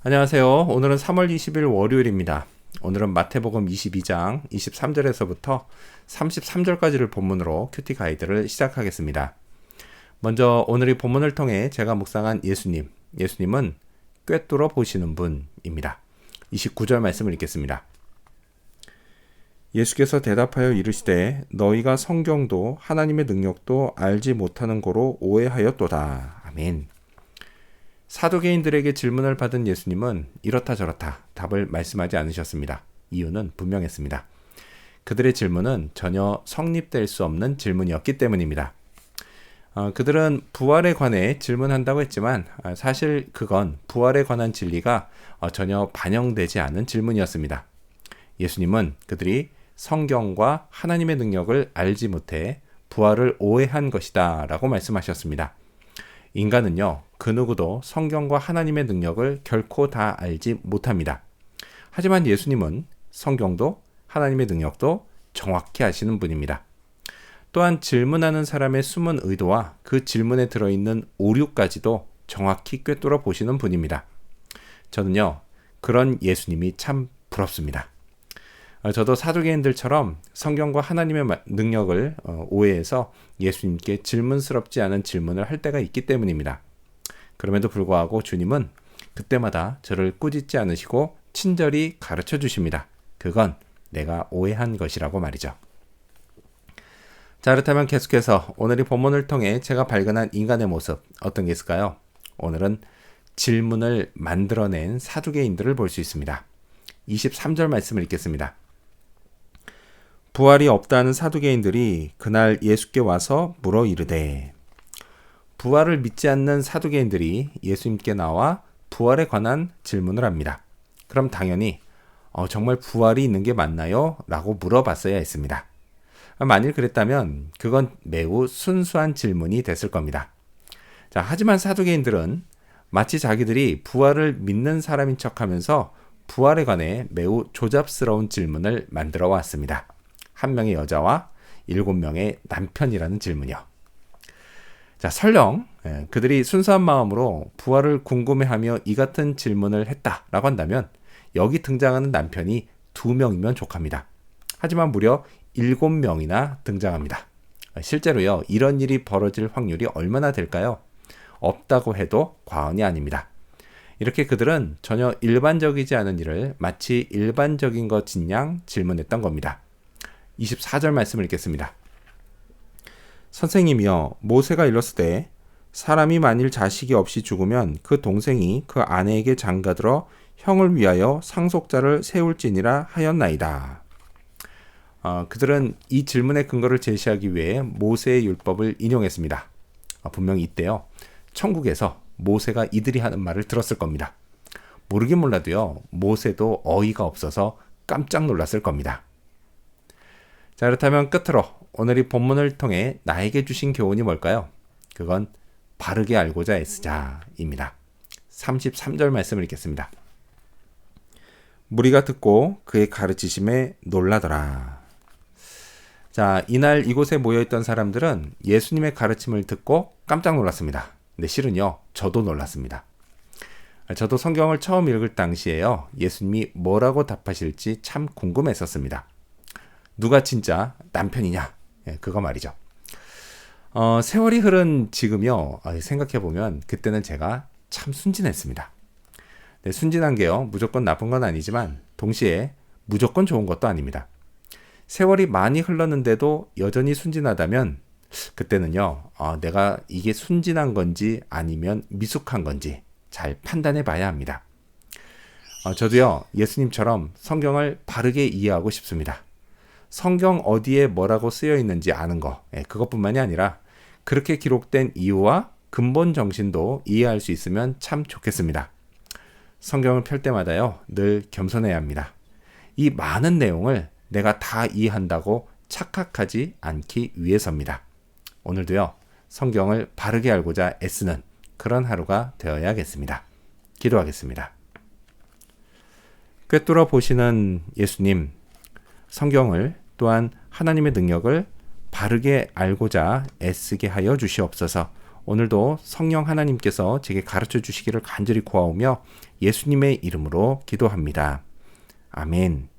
안녕하세요. 오늘은 3월 20일 월요일입니다. 오늘은 마태복음 22장 23절에서부터 33절까지를 본문으로 큐티 가이드를 시작하겠습니다. 먼저 오늘 이 본문을 통해 제가 묵상한 예수님은 꿰뚫어 보시는 분입니다. 29절 말씀을 읽겠습니다. 예수께서 대답하여 이르시되 너희가 성경도 하나님의 능력도 알지 못하는 고로 오해하였도다. 아멘. 사두개인들에게 질문을 받은 예수님은 이렇다 저렇다 답을 말씀하지 않으셨습니다. 이유는 분명했습니다. 그들의 질문은 전혀 성립될 수 없는 질문이었기 때문입니다. 그들은 부활에 관해 질문한다고 했지만 사실 그건 부활에 관한 진리가 전혀 반영되지 않은 질문이었습니다. 예수님은 그들이 성경과 하나님의 능력을 알지 못해 부활을 오해한 것이다 라고 말씀하셨습니다. 인간은요, 그 누구도 성경과 하나님의 능력을 결코 다 알지 못합니다. 하지만 예수님은 성경도 하나님의 능력도 정확히 아시는 분입니다. 또한 질문하는 사람의 숨은 의도와 그 질문에 들어있는 오류까지도 정확히 꿰뚫어 보시는 분입니다. 저는요, 그런 예수님이 참 부럽습니다. 저도 사두개인들처럼 성경과 하나님의 능력을 오해해서 예수님께 질문스럽지 않은 질문을 할 때가 있기 때문입니다. 그럼에도 불구하고 주님은 그때마다 저를 꾸짖지 않으시고 친절히 가르쳐 주십니다. 그건 내가 오해한 것이라고 말이죠. 자, 그렇다면 계속해서 오늘 이 본문을 통해 제가 발견한 인간의 모습 어떤 게 있을까요? 오늘은 질문을 만들어낸 사두개인들을 볼 수 있습니다. 23절 말씀을 읽겠습니다. 부활이 없다는 사두개인들이 그날 예수께 와서 물어 이르되. 부활을 믿지 않는 사두개인들이 예수님께 나와 부활에 관한 질문을 합니다. 그럼 당연히 정말 부활이 있는 게 맞나요? 라고 물어봤어야 했습니다. 만일 그랬다면 그건 매우 순수한 질문이 됐을 겁니다. 자, 하지만 사두개인들은 마치 자기들이 부활을 믿는 사람인 척하면서 부활에 관해 매우 조잡스러운 질문을 만들어 왔습니다. 한 명의 여자와 7명의 남편이라는 질문이요. 자, 설령 그들이 순수한 마음으로 부활을 궁금해하며 이 같은 질문을 했다라고 한다면 여기 등장하는 남편이 2명이면 족합니다. 하지만 무려 7명이나 등장합니다. 실제로요, 이런 일이 벌어질 확률이 얼마나 될까요? 없다고 해도 과언이 아닙니다. 이렇게 그들은 전혀 일반적이지 않은 일을 마치 일반적인 것인 양 질문했던 겁니다. 24절 말씀을 읽겠습니다. 선생님이여, 모세가 일렀으되 사람이 만일 자식이 없이 죽으면 그 동생이 그 아내에게 장가들어 형을 위하여 상속자를 세울지니라 하였나이다. 그들은 이 질문의 근거를 제시하기 위해 모세의 율법을 인용했습니다. 분명히 이때요, 천국에서 모세가 이들이 하는 말을 들었을 겁니다. 모르긴 몰라도요, 모세도 어이가 없어서 깜짝 놀랐을 겁니다. 자, 그렇다면 끝으로 오늘 이 본문을 통해 나에게 주신 교훈이 뭘까요? 그건 바르게 알고자 애쓰자입니다. 33절 말씀을 읽겠습니다. 무리가 듣고 그의 가르치심에 놀라더라. 자, 이날 이곳에 모여있던 사람들은 예수님의 가르침을 듣고 깜짝 놀랐습니다. 근데 실은요, 저도 놀랐습니다. 저도 성경을 처음 읽을 당시에요, 예수님이 뭐라고 답하실지 참 궁금했었습니다. 누가 진짜 남편이냐? 그거 말이죠. 세월이 흐른 지금요, 생각해보면 그때는 제가 참 순진했습니다. 네, 순진한 게요, 무조건 나쁜 건 아니지만 동시에 무조건 좋은 것도 아닙니다. 세월이 많이 흘렀는데도 여전히 순진하다면 그때는요, 내가 이게 순진한 건지 아니면 미숙한 건지 잘 판단해 봐야 합니다. 저도요, 예수님처럼 성경을 바르게 이해하고 싶습니다. 성경 어디에 뭐라고 쓰여 있는지 아는 거, 그것뿐만이 아니라 그렇게 기록된 이유와 근본 정신도 이해할 수 있으면 참 좋겠습니다. 성경을 펼 때마다요, 늘 겸손해야 합니다. 이 많은 내용을 내가 다 이해한다고 착각하지 않기 위해서입니다. 오늘도요, 성경을 바르게 알고자 애쓰는 그런 하루가 되어야겠습니다. 기도하겠습니다. 꿰뚫어 보시는 예수님, 성경을 또한 하나님의 능력을 바르게 알고자 애쓰게 하여 주시옵소서. 오늘도 성령 하나님께서 제게 가르쳐 주시기를 간절히 구하오며 예수님의 이름으로 기도합니다. 아멘.